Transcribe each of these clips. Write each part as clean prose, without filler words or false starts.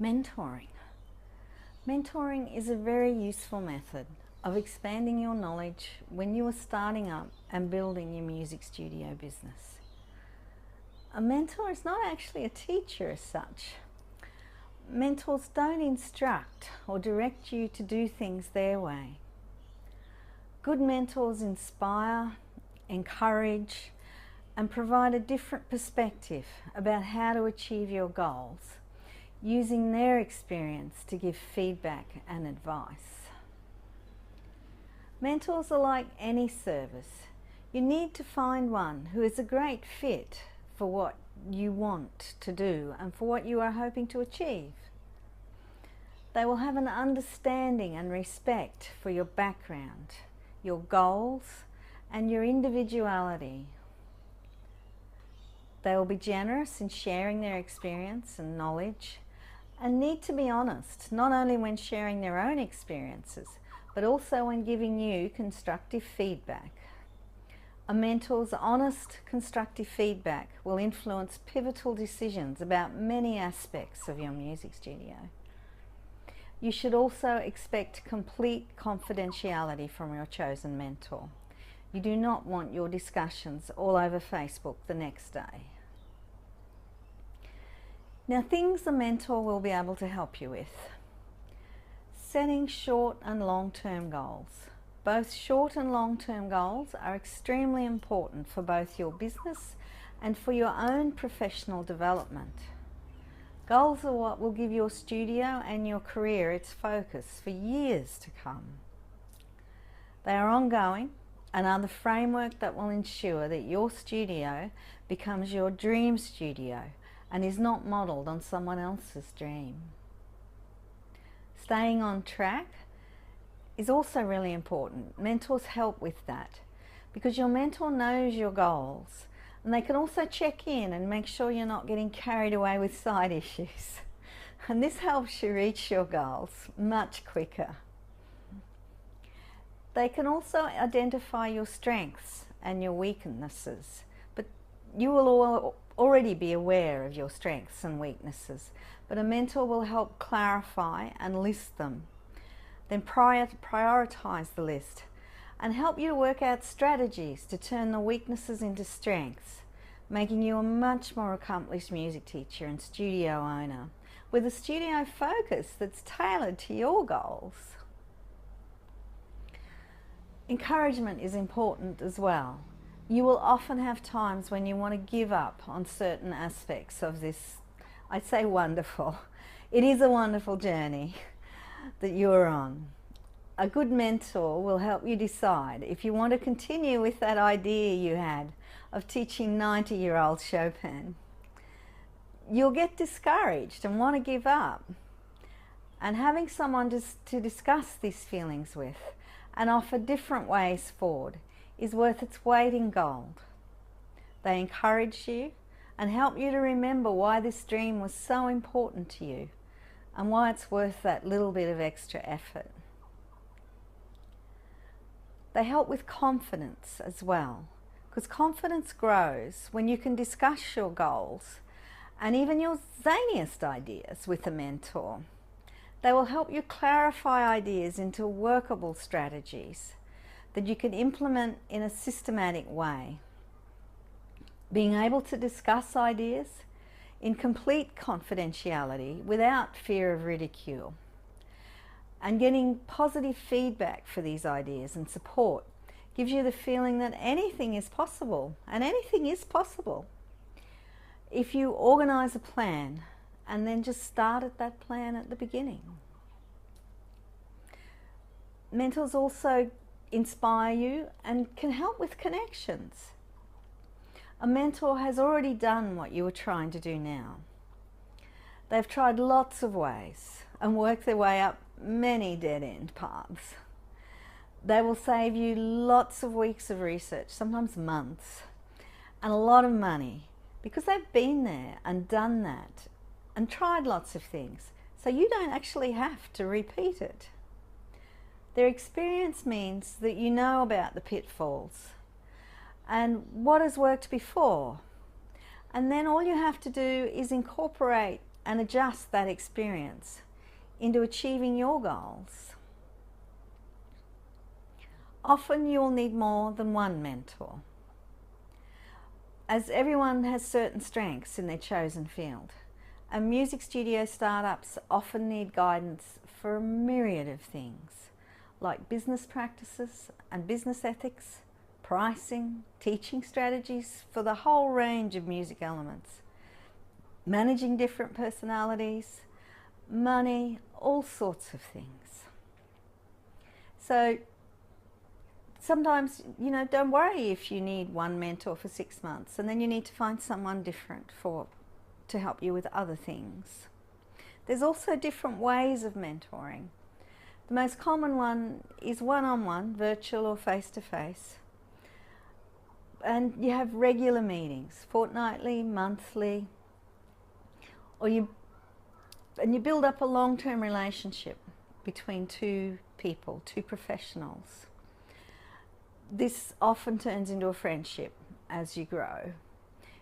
Mentoring. Mentoring is a very useful method of expanding your knowledge when you are starting up and building your music studio business. A mentor is not actually a teacher as such. Mentors don't instruct or direct you to do things their way. Good mentors inspire, encourage, and provide a different perspective about how to achieve your goals, using their experience to give feedback and advice. Mentors are like any service. You need to find one who is a great fit for what you want to do and for what you are hoping to achieve. They will have an understanding and respect for your background, your goals, and your individuality. They will be generous in sharing their experience and knowledge, and need to be honest, not only when sharing their own experiences, but also when giving you constructive feedback. A mentor's honest, constructive feedback will influence pivotal decisions about many aspects of your music studio. You should also expect complete confidentiality from your chosen mentor. You do not want your discussions all over Facebook the next day. Now, things a mentor will be able to help you with. Setting short and long-term goals. Both short and long-term goals are extremely important for both your business and for your own professional development. Goals are what will give your studio and your career its focus for years to come. They are ongoing and are the framework that will ensure that your studio becomes your dream studio and is not modelled on someone else's dream. Staying on track is also really important. Mentors help with that because your mentor knows your goals, and they can also check in and make sure you're not getting carried away with side issues. And this helps you reach your goals much quicker. They can also identify your strengths and your weaknesses, but you will already be aware of your strengths and weaknesses, but a mentor will help clarify and list them, then prioritize the list and help you to work out strategies to turn the weaknesses into strengths, making you a much more accomplished music teacher and studio owner with a studio focus that's tailored to your goals. Encouragement is important as well. You will often have times when you want to give up on certain aspects of this, I'd say, wonderful. It is a wonderful journey that you're on. A good mentor will help you decide if you want to continue with that idea you had of teaching 90-year-old Chopin. You'll get discouraged and want to give up. And having someone to discuss these feelings with and offer different ways forward is worth its weight in gold. They encourage you and help you to remember why this dream was so important to you and why it's worth that little bit of extra effort. They help with confidence as well, because confidence grows when you can discuss your goals and even your zaniest ideas with a mentor. They will help you clarify ideas into workable strategies that you can implement in a systematic way. Being able to discuss ideas in complete confidentiality without fear of ridicule, and getting positive feedback for these ideas and support gives you the feeling that anything is possible, and anything is possible if you organise a plan and then just start at that plan at the beginning. Mentors also inspire you and can help with connections. A mentor has already done what you are trying to do now. They've tried lots of ways and worked their way up many dead-end paths. They will save you lots of weeks of research, sometimes months, and a lot of money because they've been there and done that and tried lots of things, so you don't actually have to repeat it. Their experience means that you know about the pitfalls and what has worked before, and then all you have to do is incorporate and adjust that experience into achieving your goals. Often you'll need more than one mentor, as everyone has certain strengths in their chosen field, and music studio startups often need guidance for a myriad of things, like business practices and business ethics, pricing, teaching strategies for the whole range of music elements, managing different personalities, money, all sorts of things. So sometimes, don't worry if you need one mentor for 6 months and then you need to find someone different to help you with other things. There's also different ways of mentoring. The most common one is one-on-one, virtual or face-to-face. And you have regular meetings, fortnightly, monthly, and you build up a long-term relationship between two people, two professionals. This often turns into a friendship as you grow.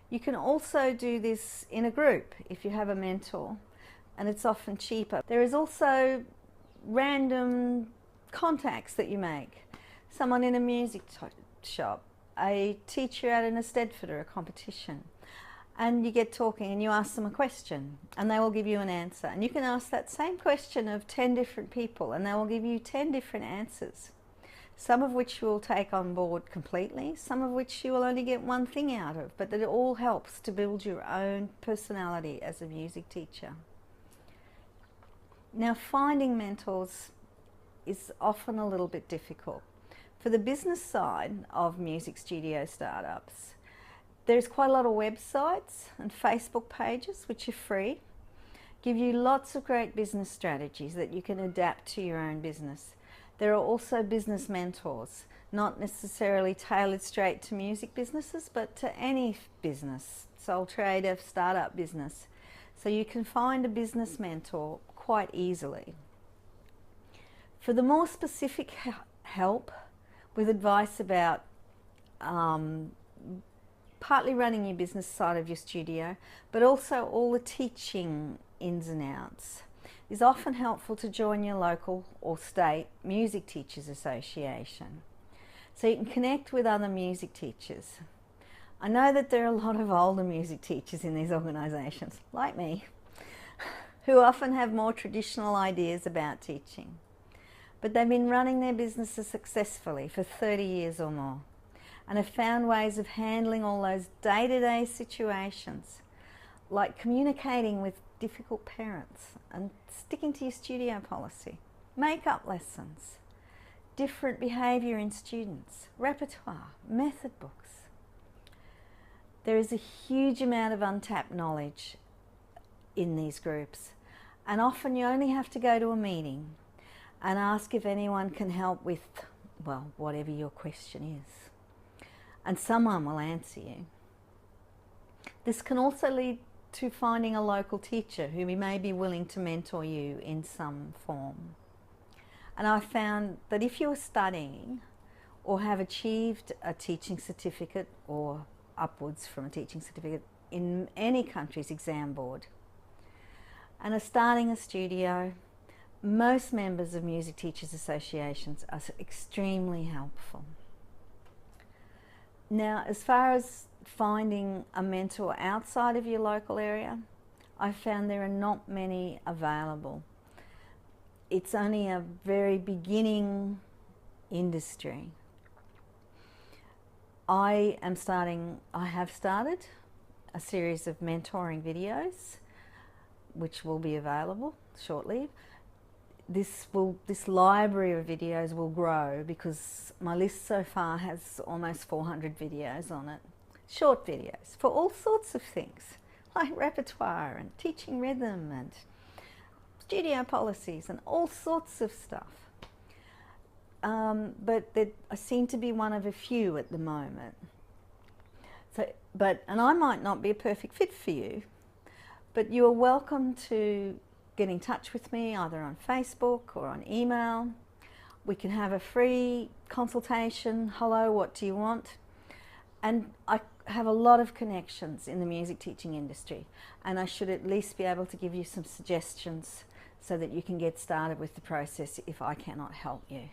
You can also do this in a group if you have a mentor, and it's often cheaper. There is also random contacts that you make. Someone in a music shop, a teacher at an Eisteddfod or a competition, and you get talking and you ask them a question and they will give you an answer. And you can ask that same question of 10 different people and they will give you 10 different answers, some of which you will take on board completely, some of which you will only get one thing out of, but that it all helps to build your own personality as a music teacher. Now, finding mentors is often a little bit difficult. For the business side of music studio startups, there's quite a lot of websites and Facebook pages which are free, give you lots of great business strategies that you can adapt to your own business. There are also business mentors, not necessarily tailored straight to music businesses, but to any business, sole trader, startup business. So you can find a business mentor quite easily. For the more specific help with advice about partly running your business side of your studio, but also all the teaching ins and outs, it's often helpful to join your local or state music teachers association so you can connect with other music teachers. I know that there are a lot of older music teachers in these organisations, like me, who often have more traditional ideas about teaching, but they've been running their businesses successfully for 30 years or more and have found ways of handling all those day-to-day situations, like communicating with difficult parents and sticking to your studio policy, makeup lessons, different behaviour in students, repertoire, method books. There is a huge amount of untapped knowledge in these groups, and often you only have to go to a meeting and ask if anyone can help with, well, whatever your question is, and someone will answer you. This can also lead to finding a local teacher who may be willing to mentor you in some form. And I found that if you're studying or have achieved a teaching certificate or upwards from a teaching certificate in any country's exam board and are starting a studio, most members of music teachers associations are extremely helpful. Now, as far as finding a mentor outside of your local area, I found there are not many available. It's only a very beginning industry. I have started a series of mentoring videos which will be available shortly. This library of videos will grow because my list so far has almost 400 videos on it. Short videos for all sorts of things, like repertoire and teaching rhythm and studio policies and all sorts of stuff. But I seem to be one of a few at the moment. And I might not be a perfect fit for you, but you are welcome to get in touch with me either on Facebook or on email. We can have a free consultation. Hello, what do you want? And I have a lot of connections in the music teaching industry, and I should at least be able to give you some suggestions so that you can get started with the process if I cannot help you.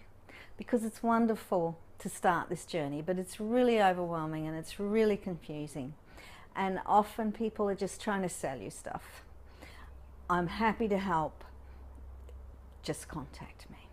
Because it's wonderful to start this journey, but it's really overwhelming and it's really confusing. And often people are just trying to sell you stuff. I'm happy to help. Just contact me.